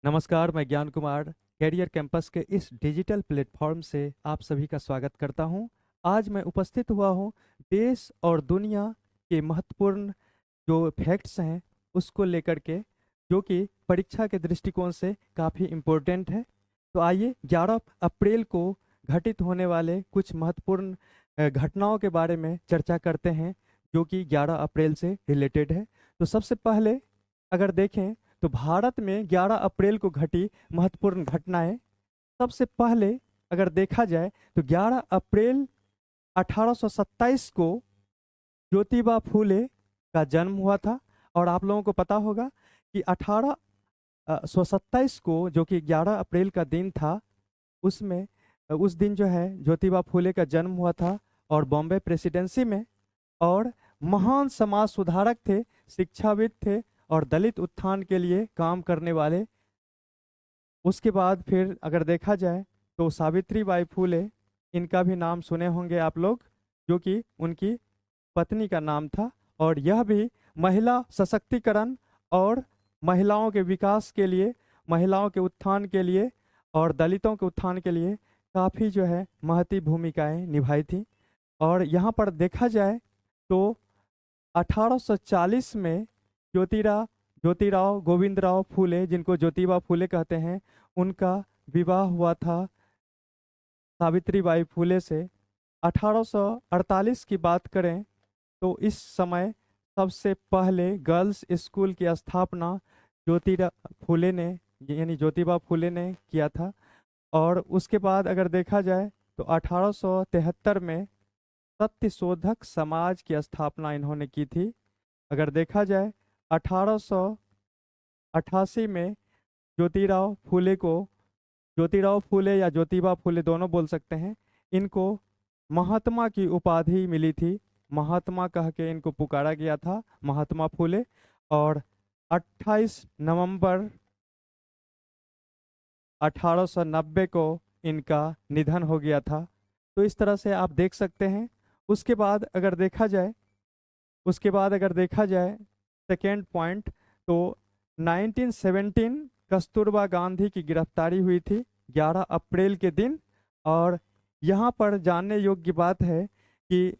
नमस्कार, मैं ज्ञान कुमार कैरियर कैंपस के इस डिजिटल प्लेटफॉर्म से आप सभी का स्वागत करता हूं। आज मैं उपस्थित हुआ हूं देश और दुनिया के महत्वपूर्ण जो फैक्ट्स हैं उसको लेकर के, जो कि परीक्षा के दृष्टिकोण से काफ़ी इम्पोर्टेंट है। तो आइए 11 अप्रैल को घटित होने वाले कुछ महत्वपूर्ण घटनाओं के बारे में चर्चा करते हैं, जो कि 11 अप्रैल से रिलेटेड है। तो सबसे पहले अगर देखें तो भारत में 11 अप्रैल को घटी महत्वपूर्ण घटनाएं। सबसे पहले अगर देखा जाए तो 11 अप्रैल 1827 को ज्योतिबा फूले का जन्म हुआ था। और आप लोगों को पता होगा कि 1827 को, जो कि 11 अप्रैल का दिन था, उसमें उस दिन जो है ज्योतिबा फूले का जन्म हुआ था और बॉम्बे प्रेसिडेंसी में। और महान समाज सुधारक थे, शिक्षाविद थे और दलित उत्थान के लिए काम करने वाले। उसके बाद फिर अगर देखा जाए तो सावित्री बाई फूले, इनका भी नाम सुने होंगे आप लोग, जो कि उनकी पत्नी का नाम था। और यह भी महिला सशक्तिकरण और महिलाओं के विकास के लिए, महिलाओं के उत्थान के लिए और दलितों के उत्थान के लिए काफ़ी जो है महती भूमिकाएं निभाई थी। और यहाँ पर देखा जाए तो 1840 में ज्योतिराव ज्योतिराव गोविंदराव फूले, जिनको ज्योतिबा फूले कहते हैं, उनका विवाह हुआ था सावित्रीबाई फूले से। 1848 की बात करें तो इस समय सबसे पहले गर्ल्स स्कूल की स्थापना ज्योतिराव फूले ने, यानी ज्योतिबा फूले ने किया था। और उसके बाद अगर देखा जाए तो 1873 में सत्यशोधक समाज की स्थापना इन्होंने की थी। अगर देखा जाए 1888 में ज्योतिराव फूले को, ज्योतिराव फूले या ज्योतिबा फूले दोनों बोल सकते हैं, इनको महात्मा की उपाधि मिली थी। महात्मा कह के इनको पुकारा गया था, महात्मा फूले। और 28 नवंबर 1890 को इनका निधन हो गया था। तो इस तरह से आप देख सकते हैं। उसके बाद अगर देखा जाए उसके बाद अगर देखा जाए सेकेंड पॉइंट, तो 1917 कस्तूरबा गांधी की गिरफ्तारी हुई थी 11 अप्रैल के दिन। और यहाँ पर जानने योग्य बात है कि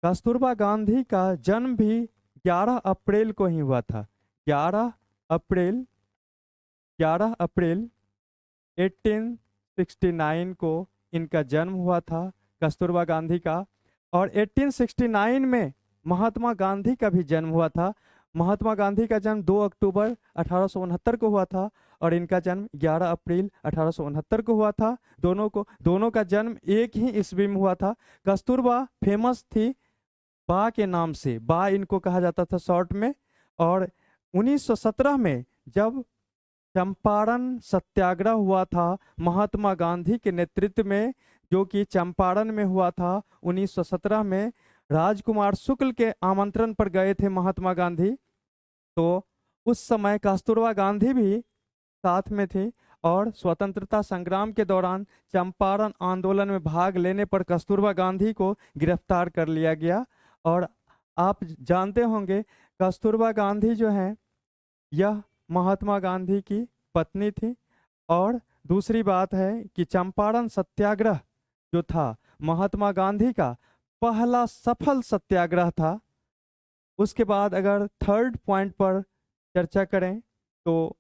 कस्तूरबा गांधी का जन्म भी 11 अप्रैल को ही हुआ था। 11 अप्रैल 11 अप्रैल 1869 को इनका जन्म हुआ था, कस्तूरबा गांधी का। और 1869 में महात्मा गांधी का भी जन्म हुआ था। महात्मा गांधी का जन्म 2 अक्टूबर 1869 को हुआ था और इनका जन्म 11 अप्रैल 1869 को हुआ था। दोनों का जन्म एक ही ईस्वी में हुआ था। कस्तूरबा फेमस थी बा के नाम से, बा इनको कहा जाता था शॉर्ट में। और 1917 में जब चंपारण सत्याग्रह हुआ था महात्मा गांधी के नेतृत्व में, जो कि चंपारण में हुआ था 1917 में, राजकुमार शुक्ल के आमंत्रण पर गए थे महात्मा गांधी। तो उस समय कस्तूरबा गांधी भी साथ में थी। और स्वतंत्रता संग्राम के दौरान चंपारण आंदोलन में भाग लेने पर कस्तूरबा गांधी को गिरफ्तार कर लिया गया। और आप जानते होंगे कस्तूरबा गांधी जो है, यह महात्मा गांधी की पत्नी थी। और दूसरी बात है कि चंपारण सत्याग्रह जो था महात्मा गांधी का पहला सफल सत्याग्रह था। उसके बाद अगर थर्ड पॉइंट पर चर्चा करें तो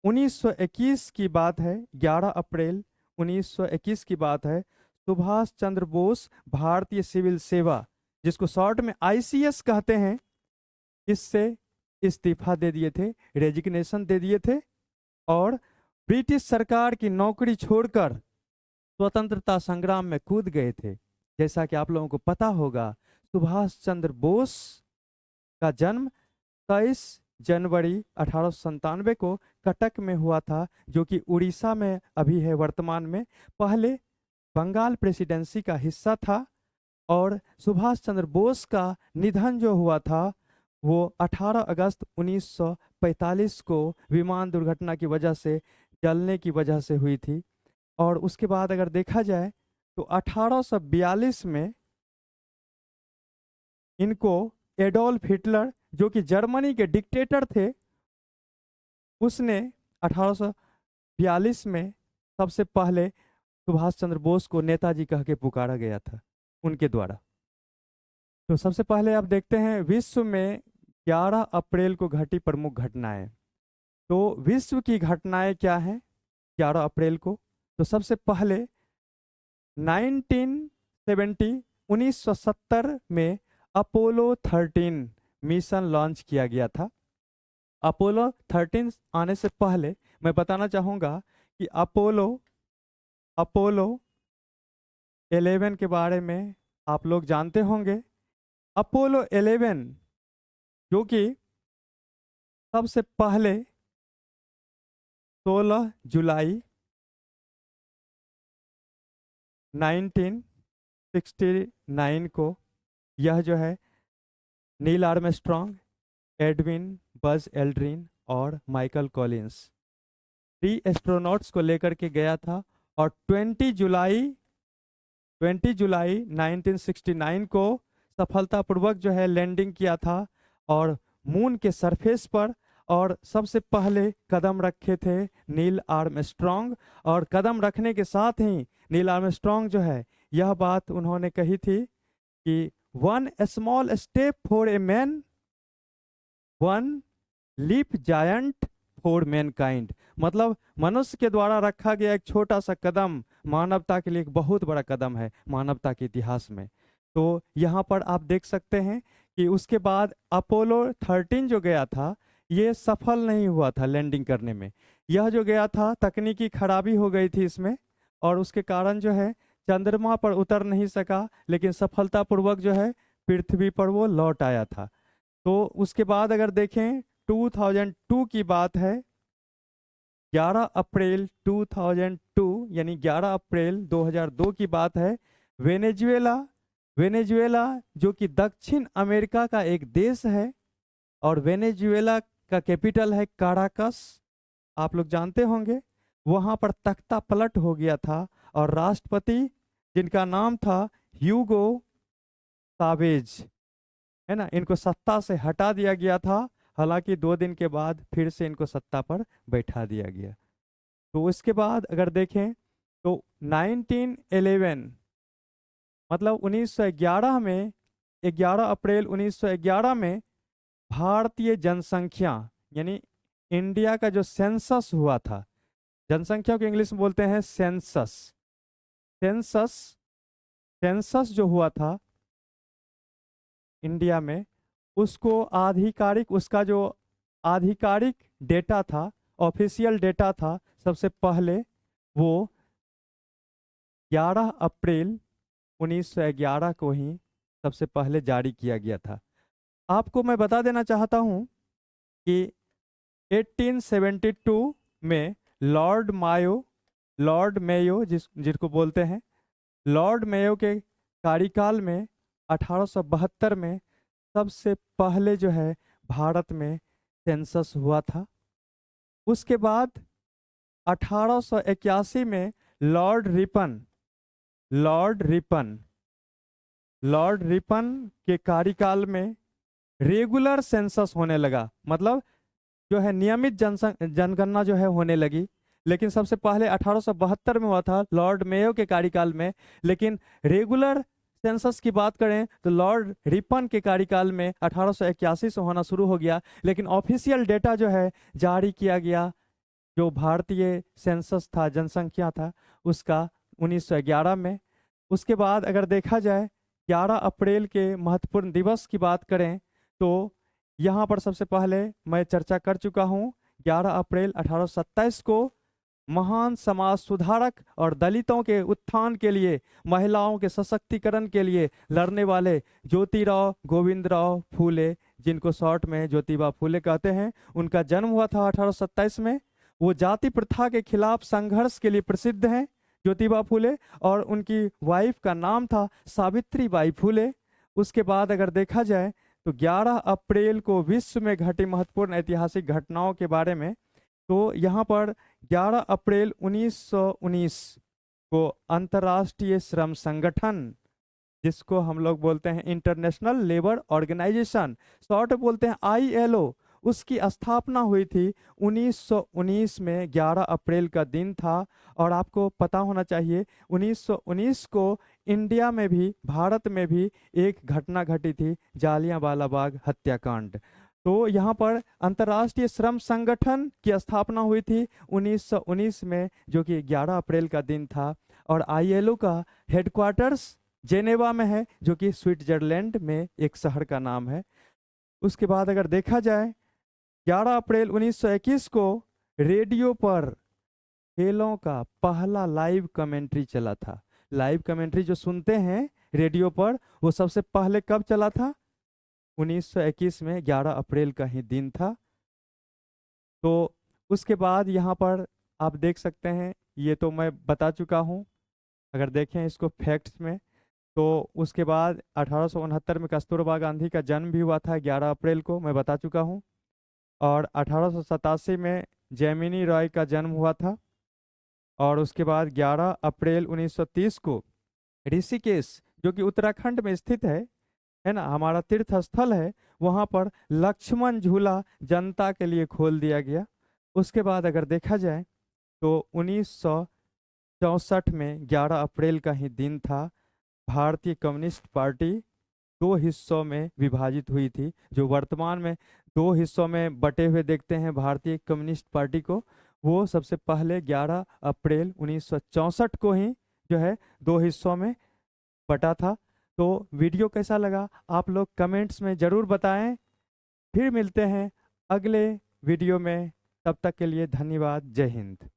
1921 की बात है, 11 अप्रैल 1921 की बात है। सुभाष चंद्र बोस भारतीय सिविल सेवा, जिसको शॉर्ट में आईसीएस कहते हैं, इससे इस्तीफा दे दिए थे, रेजिग्नेशन दे दिए थे। और ब्रिटिश सरकार की नौकरी छोड़कर स्वतंत्रता संग्राम में कूद गए थे। जैसा कि आप लोगों को पता होगा, सुभाष चंद्र बोस का जन्म 23 जनवरी 1897 को कटक में हुआ था, जो कि उड़ीसा में अभी है वर्तमान में। पहले बंगाल प्रेसिडेंसी का हिस्सा था। और सुभाष चंद्र बोस का निधन जो हुआ था वो 18 अगस्त 1945 को विमान दुर्घटना की वजह से, जलने की वजह से हुई थी। और उसके बाद अगर देखा जाए तो 1842 में इनको एडोल्फ हिटलर, जो कि जर्मनी के डिक्टेटर थे, उसने 1942 में सबसे पहले सुभाष चंद्र बोस को नेताजी कह के पुकारा गया था उनके द्वारा। तो सबसे पहले आप देखते हैं विश्व में 11 अप्रैल को घटी प्रमुख घटनाएं। तो विश्व की घटनाएं क्या हैं 11 अप्रैल को? तो सबसे पहले 1970 में अपोलो 13 मिशन लॉन्च किया गया था। अपोलो 13 आने से पहले मैं बताना चाहूँगा कि अपोलो 11 के बारे में आप लोग जानते होंगे। अपोलो 11 जो कि सबसे पहले 16 जुलाई 1969 को यह जो है Neil Armstrong, Edwin Buzz Aldrin और माइकल कॉलिंस 3 एस्ट्रोनॉट्स को लेकर के गया था। और 20 जुलाई 1969 को सफलतापूर्वक जो है लैंडिंग किया था और मून के सरफेस पर। और सबसे पहले कदम रखे थे नील आर्मस्ट्रॉन्ग। और कदम रखने के साथ ही नील आर्मस्ट्रॉन्ग जो है यह बात उन्होंने कही थी कि 1 small step for a man, 1 leap giant for mankind. मतलब मनुष्य के द्वारा रखा गया एक छोटा सा कदम मानवता के लिए एक बहुत बड़ा कदम है मानवता के इतिहास में। तो यहाँ पर आप देख सकते हैं कि उसके बाद अपोलो 13 जो गया था ये सफल नहीं हुआ था लैंडिंग करने में। यह जो गया था तकनीकी खराबी हो गई थी इसमें और उसके कारण जो है चंद्रमा पर उतर नहीं सका, लेकिन सफलतापूर्वक जो है पृथ्वी पर वो लौट आया था। तो उसके बाद अगर देखें 2002 की बात है, 11 अप्रैल 2002 यानी 11 अप्रैल 2002 की बात है। वेनेजुएला जो कि दक्षिण अमेरिका का एक देश है और वेनेजुएला का कैपिटल है काराकस, आप लोग जानते होंगे। वहां पर तख्ता पलट हो गया था और राष्ट्रपति जिनका नाम था ह्यूगो सावेज है ना, इनको सत्ता से हटा दिया गया था। हालांकि 2 दिन के बाद फिर से इनको सत्ता पर बैठा दिया गया। तो उसके बाद अगर देखें तो 1911 मतलब 1911 में 11 अप्रैल 1911 में भारतीय जनसंख्या यानी इंडिया का जो सेंसस हुआ था, जनसंख्या को इंग्लिश में बोलते हैं सेंसस। सेंसस जो हुआ था इंडिया में उसका जो आधिकारिक डेटा था, ऑफिशियल डेटा था, सबसे पहले वो 11 अप्रैल 1911 को ही सबसे पहले जारी किया गया था। आपको मैं बता देना चाहता हूं कि 1872 में लॉर्ड मेयो जिसको बोलते हैं, लॉर्ड मेयो के कार्यकाल में 1872 में सबसे पहले जो है भारत में सेंसस हुआ था। उसके बाद 1881 में लॉर्ड रिपन के कार्यकाल में रेगुलर सेंसस होने लगा, मतलब जो है नियमित जनगणना जो है होने लगी। लेकिन सबसे पहले 1872 में हुआ था लॉर्ड मेयो के कार्यकाल में। लेकिन रेगुलर सेंसस की बात करें तो लॉर्ड रिपन के कार्यकाल में 1881 से होना शुरू हो गया। लेकिन ऑफिशियल डेटा जो है जारी किया गया, जो भारतीय सेंसस था, जनसंख्या था, उसका 1911 में। उसके बाद अगर देखा जाए 11 अप्रैल के महत्वपूर्ण दिवस की बात करें तो यहाँ पर सबसे पहले मैं चर्चा कर चुका हूँ। 11 अप्रैल 1827 को महान समाज सुधारक और दलितों के उत्थान के लिए, महिलाओं के सशक्तिकरण के लिए लड़ने वाले ज्योतिराव गोविंदराव फूले, जिनको शॉर्ट में ज्योतिबा फूले कहते हैं, उनका जन्म हुआ था 1827 में। वो जाति प्रथा के खिलाफ संघर्ष के लिए प्रसिद्ध हैं ज्योतिबा फूले, और उनकी वाइफ का नाम था सावित्री बाई फूले। उसके बाद अगर देखा जाए तो 11 अप्रैल को विश्व में घटी महत्वपूर्ण ऐतिहासिक घटनाओं के बारे में, तो यहाँ पर 11 अप्रैल 1919 को अंतर्राष्ट्रीय श्रम संगठन, जिसको हम लोग बोलते हैं इंटरनेशनल लेबर ऑर्गेनाइजेशन, शॉर्ट बोलते हैं ILO, उसकी स्थापना हुई थी 1919 में, 11 अप्रैल का दिन था। और आपको पता होना चाहिए 1919 को इंडिया में भी, भारत में भी एक घटना घटी थी, जालियांवाला बाग हत्याकांड। तो यहाँ पर अंतर्राष्ट्रीय श्रम संगठन की स्थापना हुई थी 1919 में, जो कि 11 अप्रैल का दिन था। और आईएलओ का हेडक्वार्टर्स जेनेवा में है, जो कि स्विट्जरलैंड में एक शहर का नाम है। उसके बाद अगर देखा जाए 11 अप्रैल 1921 को रेडियो पर खेलों का पहला लाइव कमेंट्री चला था। लाइव कमेंट्री जो सुनते हैं रेडियो पर, वो सबसे पहले कब चला था? 1921 में, 11 अप्रैल का ही दिन था। तो उसके बाद यहाँ पर आप देख सकते हैं, ये तो मैं बता चुका हूँ। अगर देखें इसको फैक्ट्स में, तो उसके बाद 1869 में कस्तूरबा गांधी का जन्म भी हुआ था 11 अप्रैल को, मैं बता चुका हूँ। और 1887 में जैमिनी रॉय का जन्म हुआ था। और उसके बाद 11 अप्रैल 1930 को ऋषिकेश, जो कि उत्तराखंड में स्थित है ना, हमारा तीर्थ स्थल है, वहाँ पर लक्ष्मण झूला जनता के लिए खोल दिया गया। उसके बाद अगर देखा जाए तो 1964 में 11 अप्रैल का ही दिन था, भारतीय कम्युनिस्ट पार्टी दो हिस्सों में विभाजित हुई थी। जो वर्तमान में दो हिस्सों में बटे हुए देखते हैं भारतीय कम्युनिस्ट पार्टी को, वो सबसे पहले 11 अप्रैल 1964 को ही जो है दो हिस्सों में बटा था। तो वीडियो कैसा लगा आप लोग कमेंट्स में ज़रूर बताएं। फिर मिलते हैं अगले वीडियो में, तब तक के लिए धन्यवाद। जय हिंद।